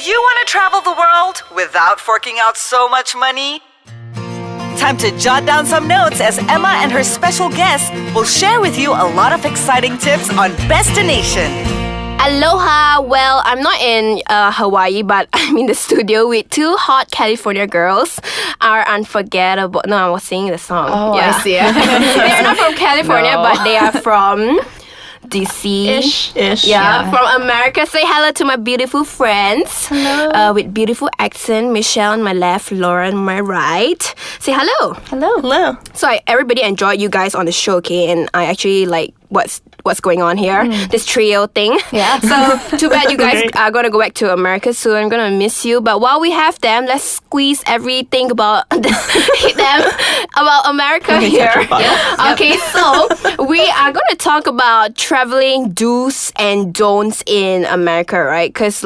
you want to travel the world without forking out so much money? Time to jot down some notes as Emma and her special guest will share with you a lot of exciting tips on Bestination. Aloha! Well, I'm not in Hawaii, but I'm in the studio with two hot California girls. Are unforgettable. No, I was singing the song. Oh, yeah. I see. They're not from California, but they are from DC. Ish. Yeah, from America. Say hello to my beautiful friends. Hello. With beautiful accent. Michelle on my left, Laura on my right. Say hello. Hello. So everybody enjoyed you guys on the show, okay? And I actually like what's going on here, this trio thing. Yeah. So too bad you guys are gonna go back to America soon. I'm gonna miss you. But while we have them, let's squeeze everything about America here. Okay, so we are gonna talk about traveling do's and don'ts in America, right? Because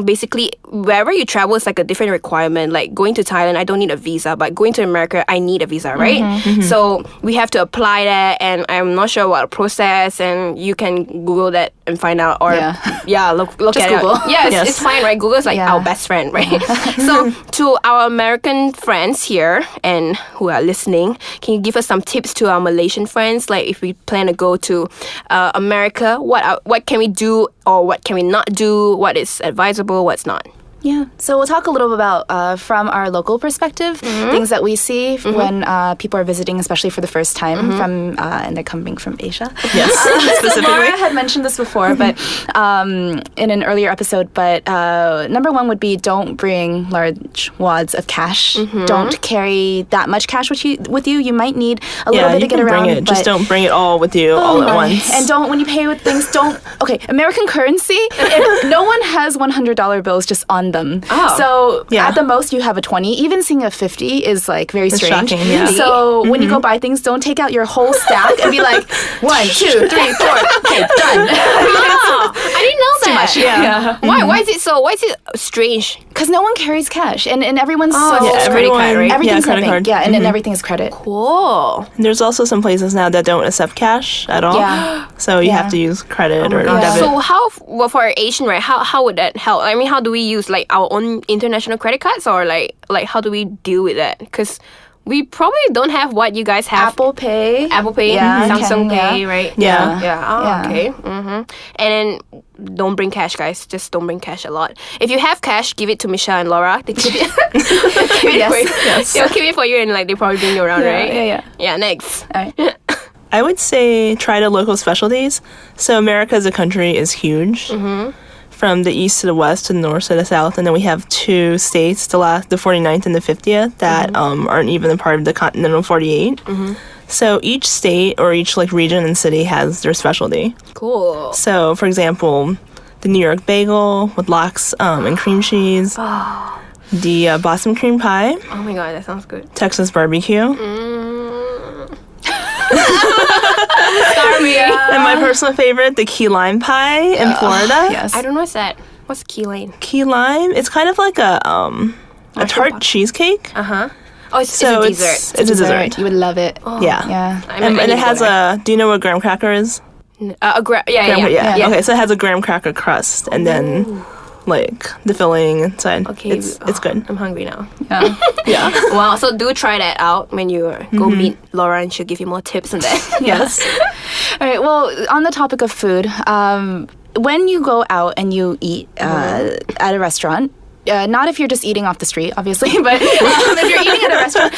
basically wherever you travel is like a different requirement. Like going to Thailand, I don't need a visa, but going to America, I need a visa, right? So we have to apply that, and I'm not sure what the process. And you can Google that and find out, or look Just at Google. it. Yes, it's fine, right? Google's like our best friend, right? So to our American friends here and who are listening, can you give us some tips to our Malaysian friends? Like if we plan to go to America, what can we do or what can we not do? What is advisable? What's not? Yeah. So we'll talk a little bit about from our local perspective, things that we see when people are visiting, especially for the first time and they're coming from Asia. Yes, specifically. Laura had mentioned this before, but in an earlier episode. But number one would be don't bring large wads of cash. Don't carry that much cash with you. You might need a little bit to get around. Bring it. Just don't bring it all with you all at once. And don't, when you pay with things, okay, American currency, if no one has $100 bills just on them. So at the most you have a 20. Even seeing a 50 is like very strange. Shocking, yeah. So when you go buy things, don't take out your whole stack and be like 1, 2, 3, 4. Okay, done. I didn't know Too that. much. Yeah. Why is it strange? Because no one carries cash, and everyone's it's credit card, right? Everything's credit net card. bank. Yeah, and then everything is credit. Cool. There's also some places now that don't accept cash at all. Yeah. So you have to use credit or debit. So for Asian, right? How would that help? I mean, how do we use like our own international credit cards, or like how do we deal with that? Because we probably don't have what you guys have. Apple Pay, Samsung Pay, right? Yeah. Okay. And then don't bring cash, guys. Just don't bring cash a lot. If you have cash, give it to Michelle and Laura. They keep it. Yes. They'll keep it for you, and like they probably bring you around, right? Yeah. Next. All right. I would say try the local specialties. So America as a country is huge. From the east to the west to the north to the south, and then we have two states, the 49th and the 50th, that aren't even a part of the continental 48. So each state or each like region and city has their specialty. Cool. So for example, the New York bagel with lox and cream cheese, the Boston cream pie, Oh my god, that sounds good. Texas barbecue, and my personal favorite, the key lime pie in Florida. Yes. I don't know what's that. What's key lime? Key lime, it's kind of like a tart cheesecake. Oh, it's So a dessert. it's a dessert. You would love it. Yeah. Yeah. And it has do you know what graham cracker is? Yeah. Okay, so it has a graham cracker crust and then like the filling inside. Okay. It's good. I'm hungry now. Yeah. Wow, so do try that out when you go meet Laura, and she'll give you more tips on that. Yes. All right. Well, on the topic of food, when you go out and you eat at a restaurant, not if you're just eating off the street, obviously, but if you're eating at a restaurant,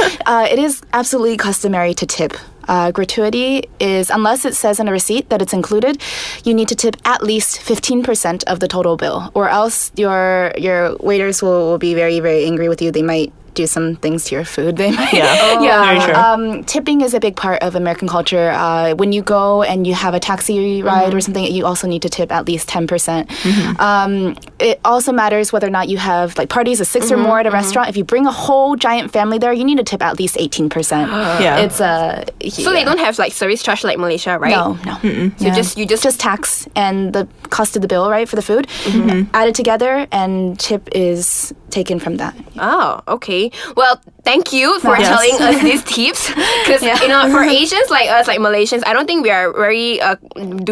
it is absolutely customary to tip. Gratuity is, unless it says in a receipt that it's included, you need to tip at least 15% of the total bill, or else your waiters will be very, very angry with you. They might do some things to your food. They might. Very true. Tipping is a big part of American culture. When you go and you have a taxi ride or something, you also need to tip at least 10%. It also matters whether or not you have like parties of 6 or more at a restaurant. If you bring a whole giant family there, you need to tip at least 18%. It's So they don't have like service charge like Malaysia, right? No. So you just tax and the cost of the bill, right, for the food, added together, and tip is taken from that. Oh, okay. Well, thank you for telling us these tips. Because for Asians like us, like Malaysians, I don't think we are very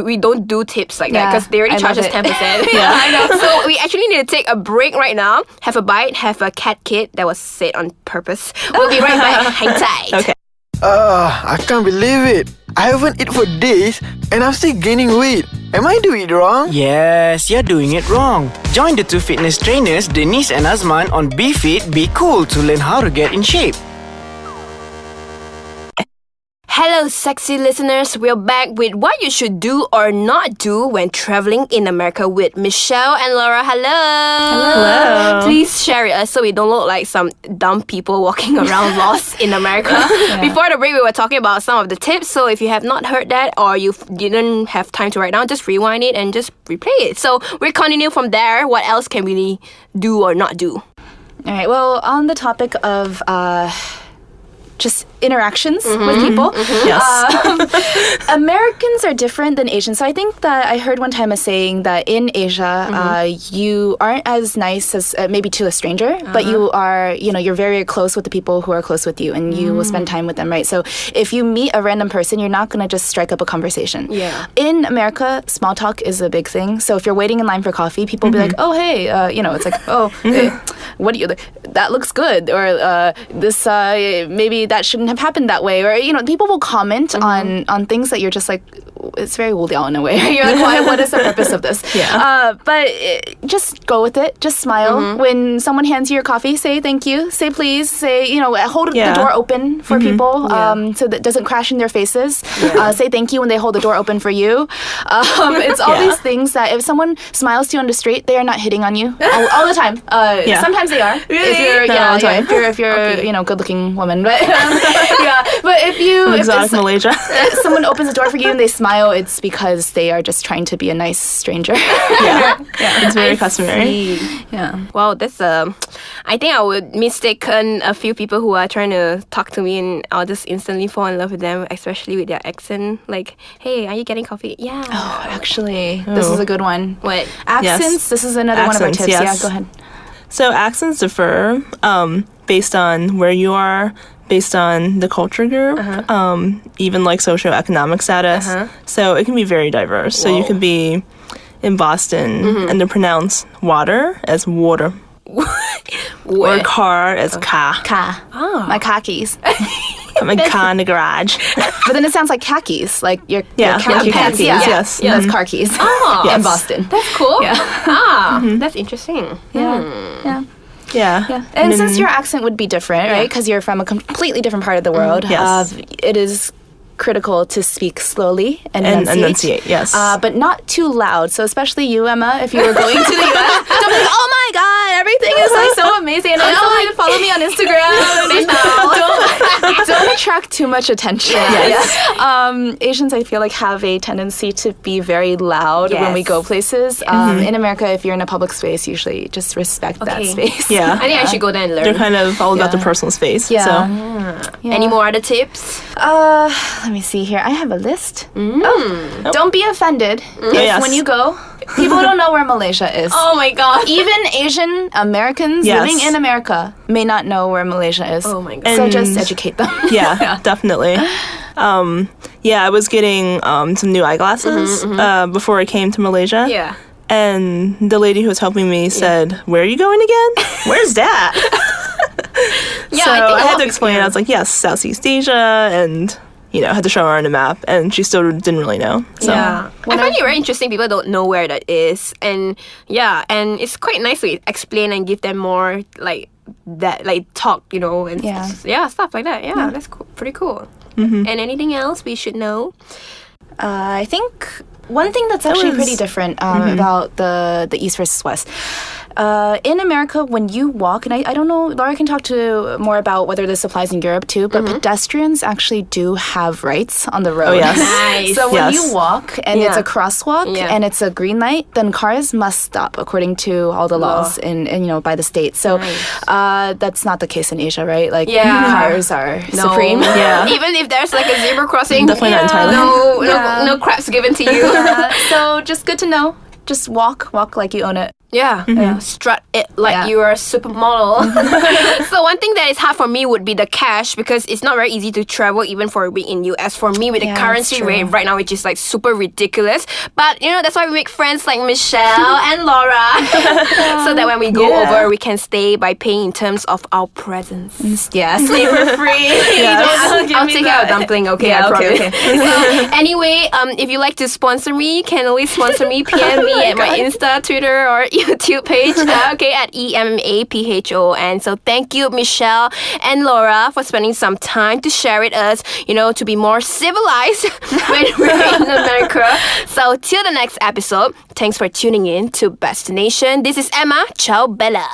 we don't do tips like that, because they already charge us 10%. I know. So we we actually need to take a break right now. Have a bite, have a cat kid. That was said on purpose. We'll be right back. Hang tight. Okay. I can't believe it. I haven't eaten for days and I'm still gaining weight. Am I doing it wrong? Yes, you're doing it wrong. Join the two fitness trainers, Denise and Azman, on Be Fit, Be Cool to learn how to get in shape. Hello, sexy listeners. We're back with what you should do or not do when traveling in America with Michelle and Laura. Hello. Hello. Please share with us so we don't look like some dumb people walking around lost in America. Before the break, we were talking about some of the tips. So if you have not heard that or you didn't have time to write down, just rewind it and just replay it. So we'll continue from there. What else can we do or not do? All right. Well, on the topic of just interactions with people. Yes. Americans are different than Asians. So I think that I heard one time a saying that in Asia, you aren't as nice as maybe to a stranger, but you are, you're very close with the people who are close with you and you will spend time with them, right? So if you meet a random person, you're not going to just strike up a conversation. Yeah. In America, small talk is a big thing. So if you're waiting in line for coffee, people will be like, oh, hey, it's like, oh, hey, what do you, that looks good. Or this, maybe that shouldn't have happened that way, or people will comment on things that you're just like, it's very wuliao in a way. You're like, why? What is the purpose of this? But just go with it. Just smile when someone hands you your coffee. Say thank you. Say please. Say hold the door open for people so that it doesn't crash in their faces. Say thank you when they hold the door open for you. It's all these things that if someone smiles to you on the street, they are not hitting on you all the time. Sometimes they are. Really? If you're good-looking woman, but but Exotic Malaysia. if someone opens the door for you and they smile, it's because they are just trying to be a nice stranger. It's very customary. Wow, that's I think I would mistaken a few people who are trying to talk to me and I'll just instantly fall in love with them, especially with their accent. Like, hey, are you getting coffee? Yeah. Oh, actually, this is a good one. What? Accents? Yes. This is another one of our Accents, tips. yes. Yeah, go ahead. So accents differ based on where you are, based on the culture group, even like socioeconomic status. So it can be very diverse. So you could be in Boston and they pronounce water as water. Or car as ka. Ka. My khakis. My car in the garage. But then it sounds like khakis, like your Yeah, khaki like your pants. khakis, yes. That's car keys. Oh, In Boston. that's cool. Yeah. That's interesting. Yeah. And since your accent would be different, right? Because you're from a completely different part of the world. Yes. It is critical to speak slowly and enunciate, yes. but not too loud. So especially you, Emma, if you were going to the US, don't be like, oh my God, everything is like so amazing. And also like follow me on Instagram. don't attract too much attention. Asians, I feel like, have a tendency to be very loud when we go places. In America, if you're in a public space, usually just respect that space. I think I should go there and learn. They're kind of all about the personal space. Yeah. So. Any more other tips? Let me see here. I have a list. Don't be offended if when you go, people don't know where Malaysia is. Oh my God. Even Asian Americans living in America may not know where Malaysia is. Oh my God. So just educate them. Yeah, definitely. I was getting some new eyeglasses before I came to Malaysia. Yeah. And the lady who was helping me said, "Where are you going again? Where's that?" So I had to explain. I was like, "Yes, Southeast Asia," and had to show her on a map, and she still didn't really know. So. I find it very interesting. People don't know where that is, and and it's quite nice to explain and give them more like that, like talk, and stuff like that. Yeah, that's cool. Pretty cool. And anything else we should know? I think one thing that's actually pretty different about the East versus West. In America, when you walk, and I don't know, Laura can talk to more about whether this applies in Europe too, but pedestrians actually do have rights on the road. Oh, yes. Nice. So when you walk and it's a crosswalk Yeah. and it's a green light, then cars must stop according to all the laws in by the state. So that's not the case in Asia, right? Like cars are supreme. Yeah. Even if there's like a zebra crossing, Definitely not in Thailand. no crap's given to you. So just good to know. just walk like you own it. Yeah, strut it like Yeah. you are a supermodel. So one thing that is hard for me would be the cash because it's not very easy to travel even for a week in US. For me, with the Yeah, currency that's true. rate right now, which is like super ridiculous. But you know, that's why we make friends like Michelle and Laura, so that when we go over, we can stay by paying in terms of our presence. Yeah, stay for free. I'll take care of dumpling. Okay, I Yeah, promise. okay. So, anyway, if you'd like to sponsor me, you can always sponsor me. PM me at my Insta, Twitter, or YouTube page. Okay, at EMAPHO. So thank you, Michelle and Laura, for spending some time to share with us. You know, to be more civilized when we're in America. So till the next episode, thanks for tuning in to Bestination. This is Emma. Ciao, Bella.